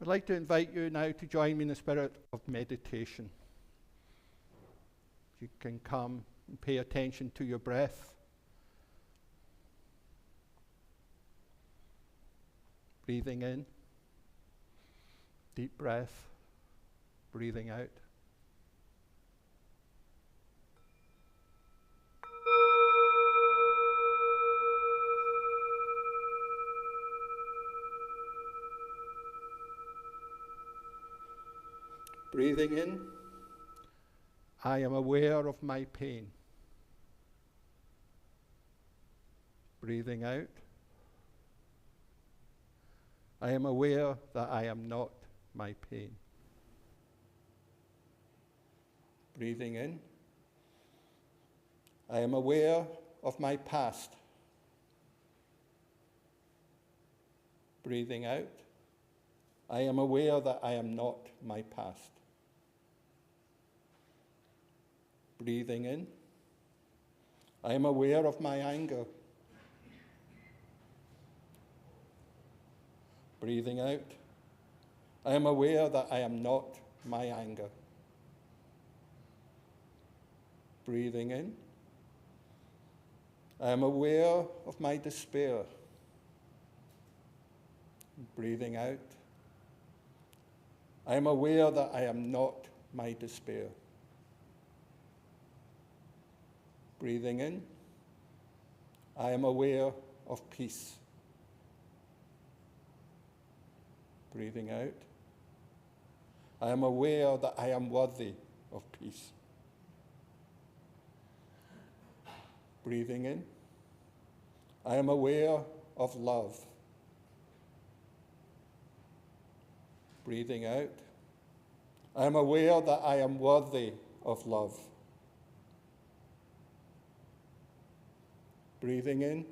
I'd like to invite you now to join me in the spirit of meditation. You can come and pay attention to your breath. Breathing in, deep breath, breathing out. Breathing in, I am aware of my pain. Breathing out, I am aware that I am not my pain. Breathing in, I am aware of my past. Breathing out, I am aware that I am not my past. Breathing in, I am aware of my anger. Breathing out, I am aware that I am not my anger. Breathing in, I am aware of my despair. Breathing out, I am aware that I am not my despair. Breathing in, I am aware of peace. Breathing out, I am aware that I am worthy of peace. Breathing in, I am aware of love. Breathing out, I am aware that I am worthy of love. Breathing in,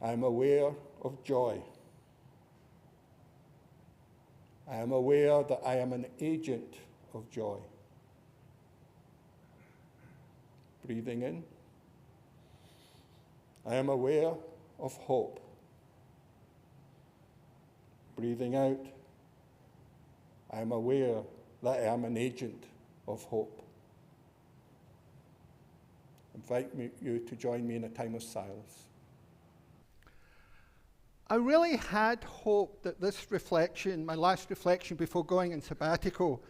I am aware of joy. I am aware that I am an agent of joy. Breathing in, I am aware of hope. Breathing out, I am aware that I am an agent of hope. I invite you to join me in a time of silence. I really had hoped that this reflection, my last reflection before going on sabbatical,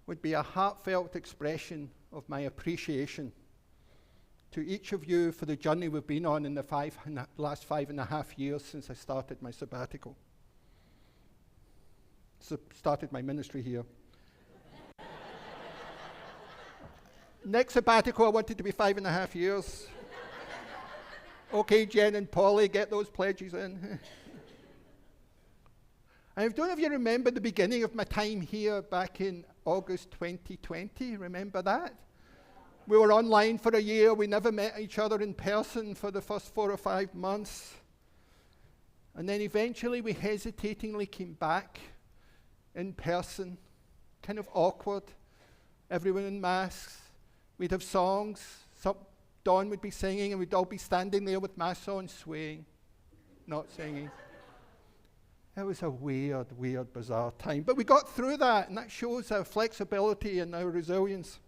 would be a heartfelt expression of my appreciation to each of you for the journey we've been on in the last 5.5 years since I started my sabbatical. Started my ministry here. Next sabbatical, I wanted to be 5.5 years. Okay, Jen and Polly, get those pledges in. I don't know if you remember the beginning of my time here back in August 2020. Remember that? We were online for a year. We never met each other in person for the first 4 or 5 months. And then eventually we hesitatingly came back in person, kind of awkward, everyone in masks. We'd have songs, Dawn would be singing, and we'd all be standing there with masks on, swaying, not singing. It was a weird, bizarre time. But we got through that, and that shows our flexibility and our resilience.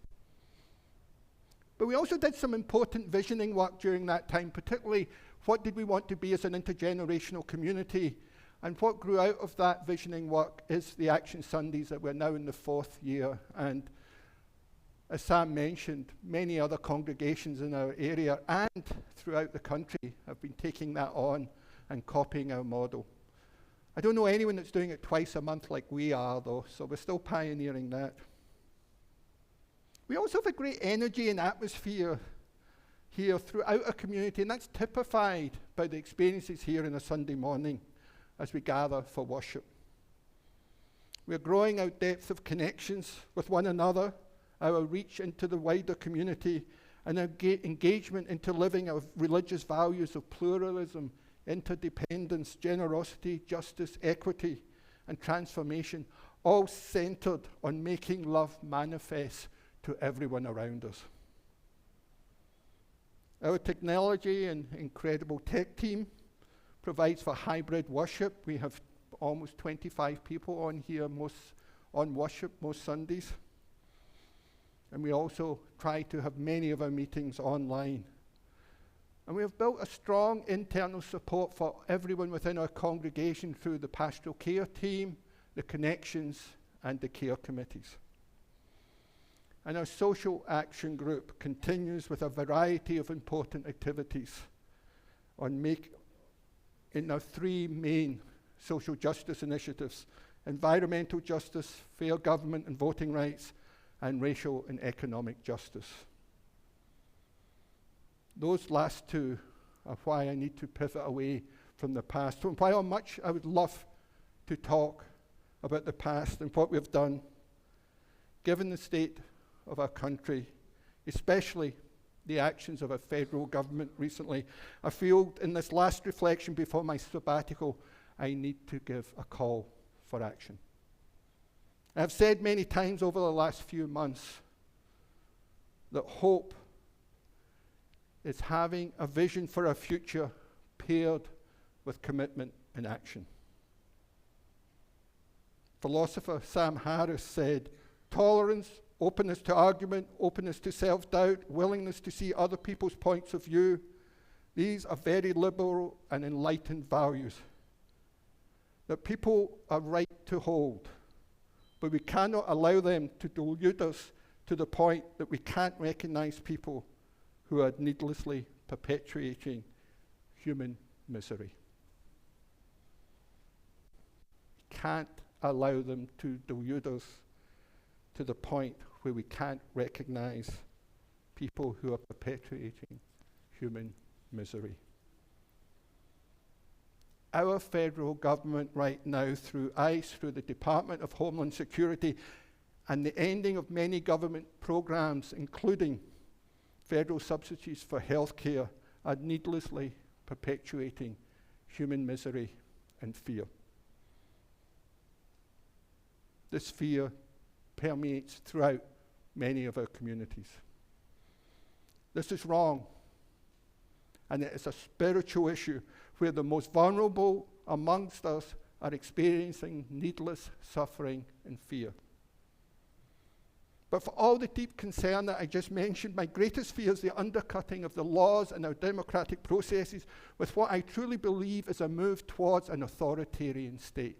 But we also did some important visioning work during that time, particularly what did we want to be as an intergenerational community. And what grew out of that visioning work is the Action Sundays that we're now in the 4th year. And as Sam mentioned, many other congregations in our area and throughout the country have been taking that on and copying our model. I don't know anyone that's doing it twice a month like we are, though, so we're still pioneering that. We also have a great energy and atmosphere here throughout our community, and that's typified by the experiences here on a Sunday morning as we gather for worship. We're growing our depth of connections with one another, our reach into the wider community, and our engagement into living our religious values of pluralism, interdependence, generosity, justice, equity, and transformation, all centered on making love manifest to everyone around us. Our technology and incredible tech team provides for hybrid worship. We have almost 25 people on here on worship most Sundays. And we also try to have many of our meetings online. And we have built a strong internal support for everyone within our congregation through the pastoral care team, the connections, and the care committees. And our social action group continues with a variety of important activities in our three main social justice initiatives: environmental justice, fair government and voting rights, and racial and economic justice. Those last two are why I need to pivot away from the past. So while much I would love to talk about the past and what we've done, given the state of our country, especially the actions of our federal government recently, I feel in this last reflection before my sabbatical, I need to give a call for action. I've said many times over the last few months that hope is having a vision for our future paired with commitment and action. Philosopher Sam Harris said, "Tolerance, openness to argument, openness to self-doubt, willingness to see other people's points of view, these are very liberal and enlightened values that people are right to hold, but we cannot allow them to delude us to the point that we can't recognize people who are needlessly perpetuating human misery. Can't allow them to delude us to the point where we can't recognize people who are perpetuating human misery." Our federal government right now, through ICE, through the Department of Homeland Security, and the ending of many government programs, including federal subsidies for healthcare, are needlessly perpetuating human misery and fear. This fear permeates throughout many of our communities. This is wrong, and it is a spiritual issue where the most vulnerable amongst us are experiencing needless suffering and fear. But for all the deep concern that I just mentioned, my greatest fear is the undercutting of the laws and our democratic processes with what I truly believe is a move towards an authoritarian state.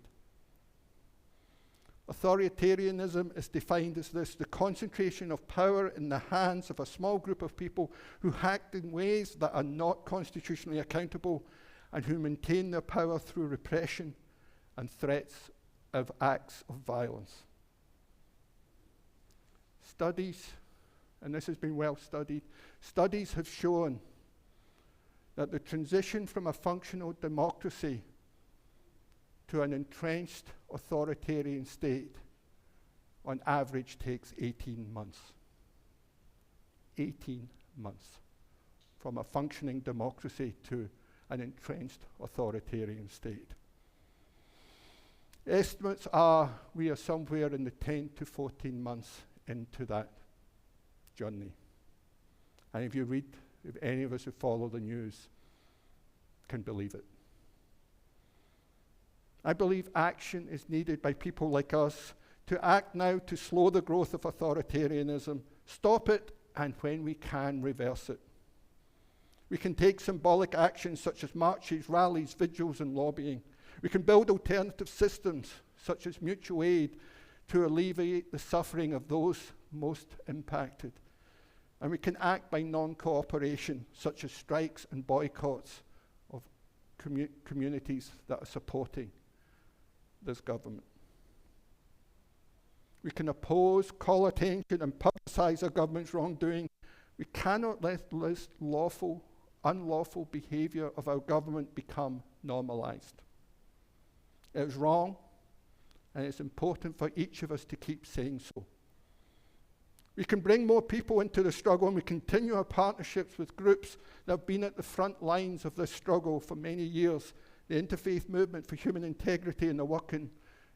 Authoritarianism is defined as this: the concentration of power in the hands of a small group of people who act in ways that are not constitutionally accountable and who maintain their power through repression and threats of acts of violence. Studies, and this has been well studied, studies have shown that the transition from a functional democracy to an entrenched authoritarian state on average takes 18 months. 18 months from a functioning democracy to an entrenched authoritarian state. Estimates are we are somewhere in the 10 to 14 months into that journey. And if any of us who follow the news can believe it. I believe action is needed by people like us to act now to slow the growth of authoritarianism, stop it, and when we can, reverse it. We can take symbolic actions such as marches, rallies, vigils, and lobbying. We can build alternative systems such as mutual aid to alleviate the suffering of those most impacted. And we can act by non-cooperation, such as strikes and boycotts of communities that are supporting this government. We can oppose, call attention, and publicize our government's wrongdoing. We cannot let this unlawful behavior of our government become normalized. It is wrong, and it's important for each of us to keep saying so. We can bring more people into the struggle, and we continue our partnerships with groups that have been at the front lines of this struggle for many years. The Interfaith Movement for Human Integrity and the Work in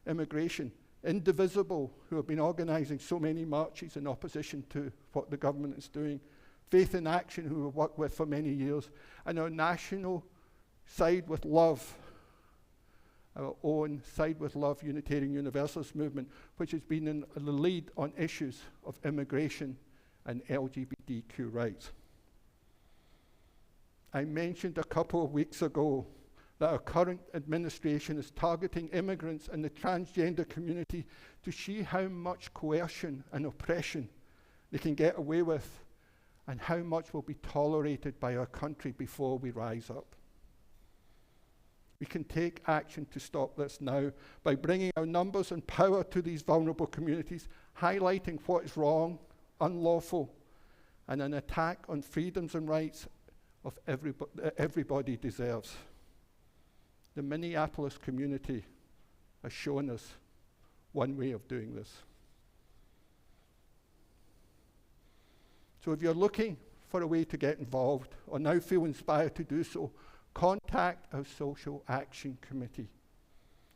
Immigration. Indivisible, who have been organizing so many marches in opposition to what the government is doing. Faith in Action, who we've worked with for many years. And our national side with Love, our own Side with Love Unitarian Universalist movement, which has been in the lead on issues of immigration and LGBTQ rights. I mentioned a couple of weeks ago that our current administration is targeting immigrants and the transgender community to see how much coercion and oppression they can get away with and how much will be tolerated by our country before we rise up. We can take action to stop this now by bringing our numbers and power to these vulnerable communities, highlighting what is wrong, unlawful, and an attack on freedoms and rights of everybody deserves. The Minneapolis community has shown us one way of doing this. So if you're looking for a way to get involved or now feel inspired to do so, contact our Social Action Committee.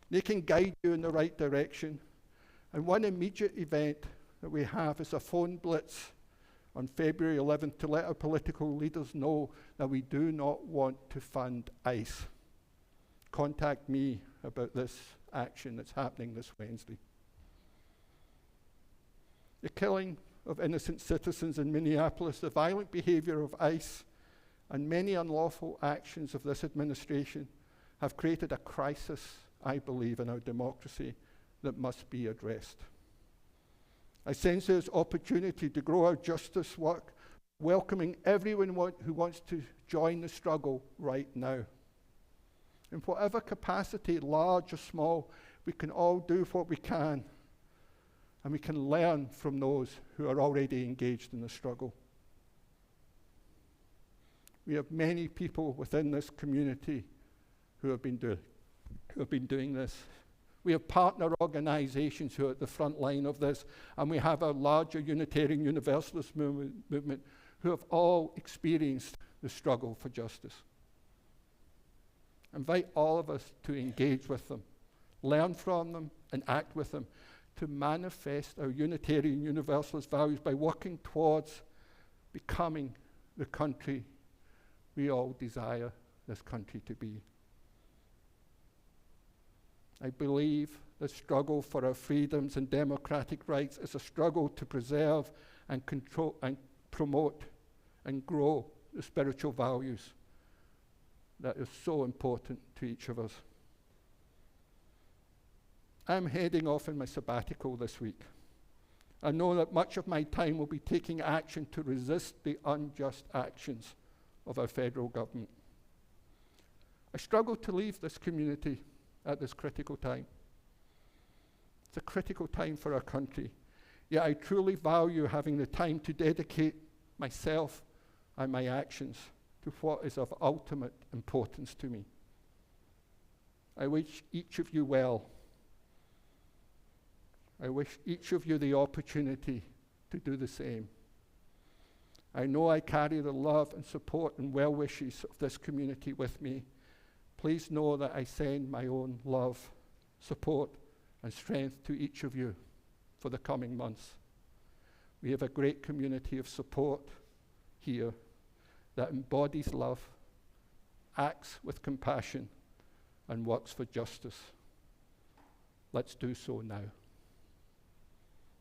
They can guide you in the right direction. And one immediate event that we have is a phone blitz on February 11th to let our political leaders know that we do not want to fund ICE. Contact me about this action that's happening this Wednesday. The killing of innocent citizens in Minneapolis, the violent behavior of ICE, and many unlawful actions of this administration have created a crisis, I believe, in our democracy that must be addressed. I sense there's opportunity to grow our justice work, welcoming everyone who wants to join the struggle right now. In whatever capacity, large or small, we can all do what we can, and we can learn from those who are already engaged in the struggle. We have many people within this community who have been doing this. We have partner organizations who are at the front line of this, and we have our larger Unitarian Universalist movement who have all experienced the struggle for justice. Invite all of us to engage with them, learn from them, and act with them to manifest our Unitarian Universalist values by working towards becoming the country we all desire this country to be. I believe the struggle for our freedoms and democratic rights is a struggle to preserve and control and promote and grow the spiritual values that is so important to each of us. I'm heading off in my sabbatical this week. I know that much of my time will be taking action to resist the unjust actions of our federal government. I struggle to leave this community at this critical time. It's a critical time for our country. Yet I truly value having the time to dedicate myself and my actions to what is of ultimate importance to me. I wish each of you well. I wish each of you the opportunity to do the same. I know I carry the love and support and well wishes of this community with me. Please know that I send my own love, support, and strength to each of you for the coming months. We have a great community of support here that embodies love, acts with compassion, and works for justice. Let's do so now.